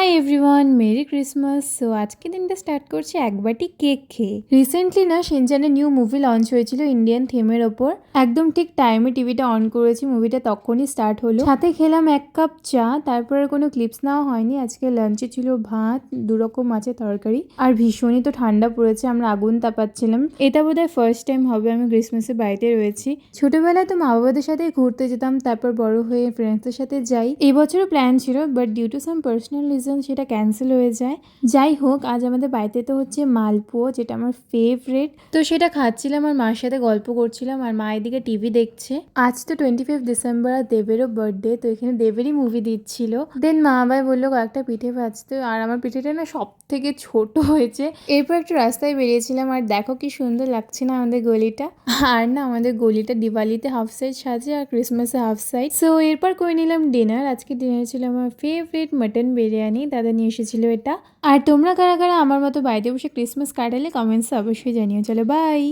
Hi everyone, merry Christmas. So আজকে দিনটা start করছি এক বাটি কেক খেয়ে। রিসেন্টলি না শিনচানের নিউ মুভি লঞ্চ হয়েছিল ইন্ডিয়ান থিমের ওপর। একদম ঠিক টাইমে টিভিটা অন করেছি, মুভিটা তখনই স্টার্ট হলো। সাথে খেলাম এক কাপ চা, তারপর আর কোনো ক্লিপস নেওয়া হয়নি। আজকে লাঞ্চে ছিল ভাত, 2 রকম মাছের তরকারি, আর ভীষণই তো ঠান্ডা পড়েছে, আমরা আগুন তাপাচ্ছিলাম। এটা বোধহয় ফার্স্ট টাইম হবে আমি ক্রিসমাসে বাড়িতে রয়েছি। ছোটবেলায় তো মা বাবাদের সাথে ঘুরতে যেতাম, তারপর বড় হয়ে ফ্রেন্ডসদের সাথে যাই। এবছরও প্ল্যান ছিল, but due to some personal reason সেটা ক্যান্সেল হয়ে যায়। যাই হোক, আজ আমাদের বাড়িতে তো হচ্ছে মালপোয়া, যেটা আমার ফেভারিট। তো সেটা খাচ্ছিলাম আর মার সাথে গল্প করছিলাম, আর মা এদিকে টিভি দেখছে। আজ তো 25 ডিসেম্বর আর দেবেরও বার্থডে, তো এখানে দেবেরই মুভি দিচ্ছিল। দেন মা আবার বললো কয়েকটা পিঠে ভাজতে, আর আমার পিঠেটা না সব থেকে ছোট হয়েছে। এরপর একটু রাস্তায় বেরিয়েছিলাম, আর দেখো কি সুন্দর লাগছে না আমাদের গলিটা। আর না আমাদের গলিটা দিওয়ালিতে হাফ সাইড সাজে আর ক্রিসমাসে হাফ সাইড। সো এরপর করে নিলাম ডিনার। আজকে ডিনার ছিল আমার ফেভারিট মাটন বিরিয়ানি, দাদা নিয়ে এসেছিল এটা। আর তোমরা কারা কারা আমার মতো বাড়িতে বসে ক্রিসমাস কাটালে কমেন্টসে অবশ্যই জানিও। চলো বাই।